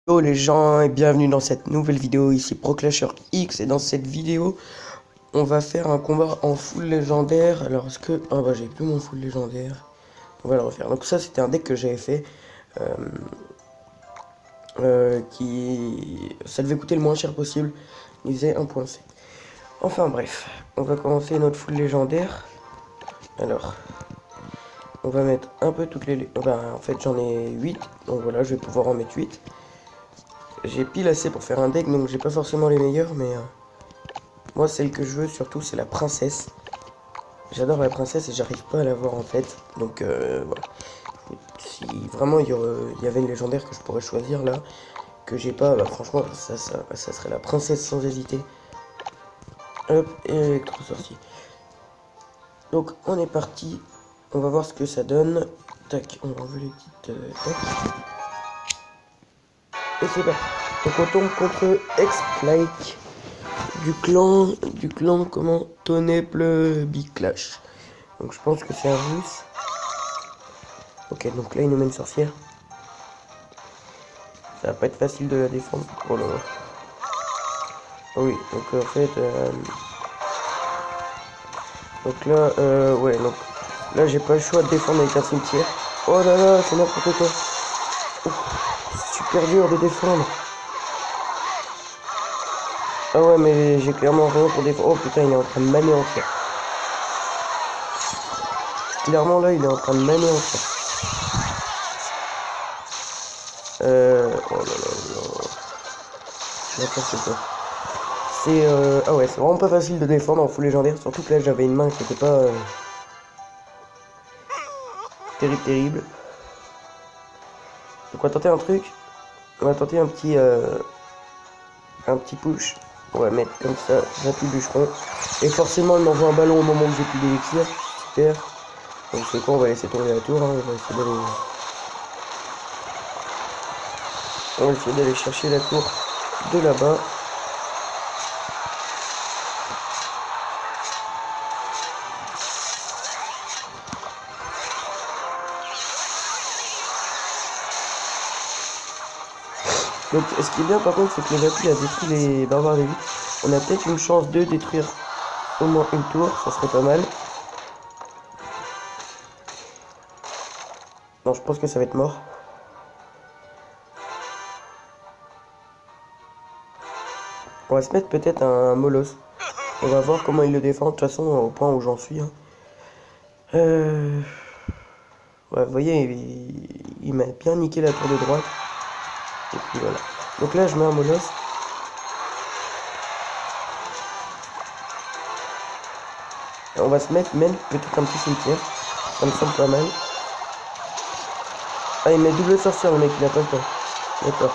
Hello les gens et bienvenue dans cette nouvelle vidéo, ici Proclasher X et dans cette vidéo on va faire un combat en full légendaire. Alors est-ce que... Ah bah j'ai plus mon full légendaire, on va le refaire. Donc ça c'était un deck que j'avais fait ça devait coûter le moins cher possible, il faisait 1.7. Enfin bref, on va commencer notre full légendaire. Alors on va mettre un peu toutes les... en fait j'en ai 8, donc voilà je vais pouvoir en mettre 8. J'ai pile assez pour faire un deck, donc j'ai pas forcément les meilleurs, mais moi celle que je veux surtout c'est la princesse. J'adore la princesse et j'arrive pas à l'avoir en fait, donc voilà. Si vraiment il y avait une légendaire que je pourrais choisir là, que j'ai pas, bah franchement ça serait la princesse sans hésiter. Hop, et électro-sorcier. Donc on est parti, on va voir ce que ça donne. Tac, on va enlever les petites... tac. Et c'est parti. Donc on tombe contre X-Like du clan comment Tonneple Big Clash. Donc je pense que c'est un russe. Ok, donc là il nous met une sorcière. Ça va pas être facile de la défendre. Oh là là. Oh oui, donc en fait donc là ouais, donc là j'ai pas le choix de défendre avec un cimetière. Oh là là, c'est n'importe quoi. Ouf, super dur de défendre. Ah ouais, mais j'ai clairement rien pour défendre. Oh putain, il est en train de m'anéantir. Clairement là il est en train de m'anéantir. Oh là là là. N'importe quoi. C'est ah ouais, c'est vraiment pas facile de défendre en full légendaire, surtout que là j'avais une main qui était pas terrible. Donc on va tenter un truc. On va tenter un petit push. On va mettre comme ça, j'appuie bûcheron. Et forcément elle m'envoie un ballon au moment où j'ai plus d'élixir. Super. Donc c'est quoi, on va laisser tourner la tour, hein. On va essayer d'aller chercher la tour de là-bas. Donc ce qui est bien par contre c'est que le Vapi a détruit les barbares des vies. On a peut-être une chance de détruire au moins une tour, ça serait pas mal. Non, je pense que ça va être mort. On va se mettre peut-être un Molos. On va voir comment il le défend, de toute façon au point où j'en suis. Hein. Ouais, vous voyez, il m'a bien niqué la tour de droite. Et puis voilà. Donc là je mets un Molos. Et on va se mettre même peut-être un petit cimetière. Ça me semble pas mal. Ah, il met double sorcière le mec, il a pas le temps. D'accord.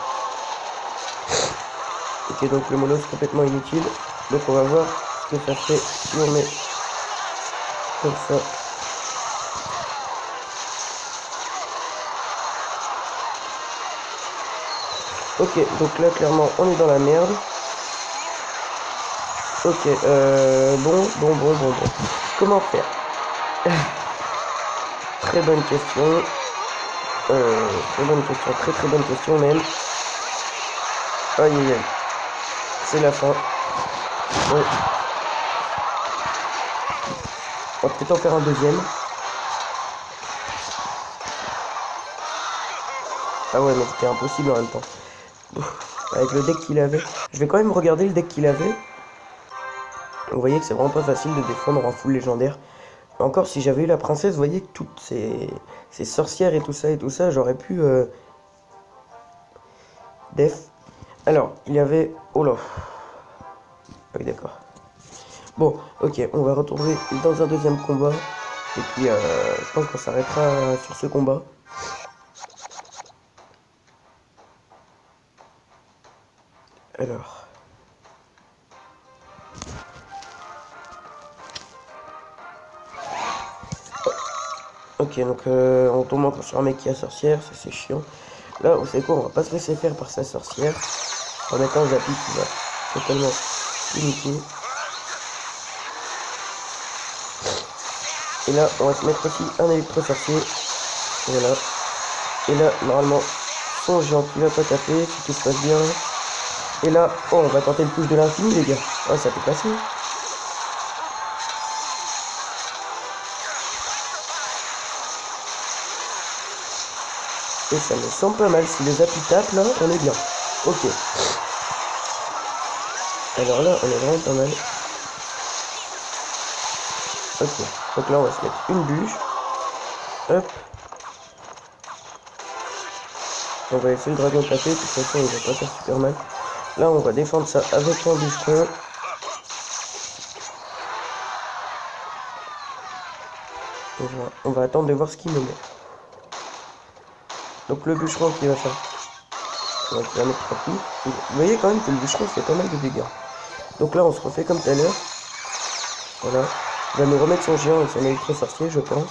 Ok, donc le Molos complètement inutile. Donc on va voir ce que ça fait si on met comme ça. Ok, donc là clairement on est dans la merde. Ok, bon. Comment faire? Très bonne question. Très bonne question, très bonne question même. Aïe aïe aïe. C'est la fin. Ouais. On va peut-être en faire un deuxième. Ah ouais, mais c'était impossible en même temps. Avec le deck qu'il avait. Je vais quand même regarder le deck qu'il avait. Vous voyez que c'est vraiment pas facile de défendre en full légendaire. Encore si j'avais eu la princesse, vous voyez que toutes ces sorcières et tout ça, j'aurais pu def. Alors, il y avait... Oh là. Oui, d'accord. Bon, ok, on va retourner dans un deuxième combat. Et puis, je pense qu'on s'arrêtera sur ce combat. Alors... Ok, donc on tombe encore sur un mec qui a sorcière, ça c'est chiant. Là, vous savez quoi, on va pas se laisser faire par sa sorcière. En mettant un Zappy qui va totalement limiter. Et là, on va se mettre aussi un électro-sorcier. Voilà. Et là, normalement, son géant qui va pas taper, si tout se passe bien. Et là, oh, on va tenter le push de l'infini, les gars. Oh, ça peut passer. Et ça me semble pas mal. Si les applis tapent, là, on est bien. Ok. Alors là, on est vraiment pas mal. Ok. Donc là, on va se mettre une bûche. Hop. On va laisser le dragon taper. De toute façon, il va pas faire super mal. Là, on va défendre ça avec un bûcheron. On va attendre de voir ce qu'il nous met. Donc le bûcheron qui va faire. Ouais, qui va mettre 3 coups. Vous voyez quand même que le bûcheron fait pas mal de dégâts. Donc là, on se refait comme tout à l'heure. Voilà. Il va nous remettre son géant et son électro-sorcier, je pense.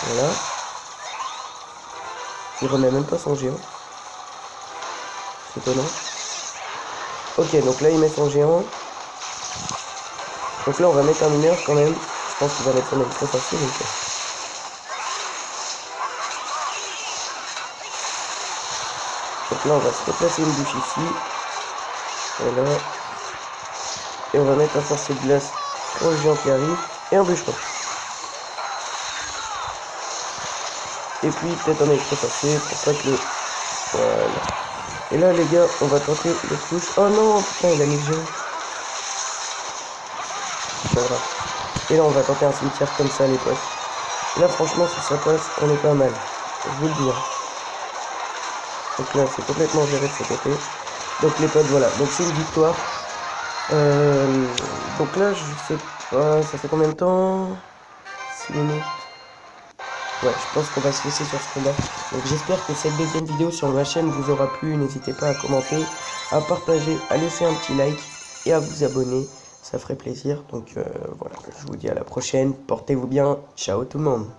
Voilà. Il remet même pas son géant. C'est étonnant. Ok, donc là, il met son géant. Donc là, on va mettre un mineur quand même. Je pense qu'il va mettre son électro-sorcier. Donc là, on va se replacer une bûche ici. Voilà. Et on va mettre un sorcier de glace pour le géant qui arrive. Et un bûcheron. Et puis peut-être un électro-sorcier pour pas que le... Voilà. Et là, les gars, on va tenter le push. Oh non, putain, il a mis le géant. C'est pas grave. Et là, on va tenter un cimetière comme ça, les potes. Là, franchement, si ça passe, on est pas mal. Je vous le dis. Donc là, c'est complètement géré de ce côté. Donc les potes, voilà. Donc c'est une victoire. Donc là, je sais pas, ça fait combien de temps? 6 minutes. Ouais, je pense qu'on va se laisser sur ce combat. Donc j'espère que cette deuxième vidéo sur ma chaîne vous aura plu. N'hésitez pas à commenter, à partager, à laisser un petit like et à vous abonner. Ça ferait plaisir. Donc voilà, je vous dis à la prochaine. Portez-vous bien. Ciao tout le monde.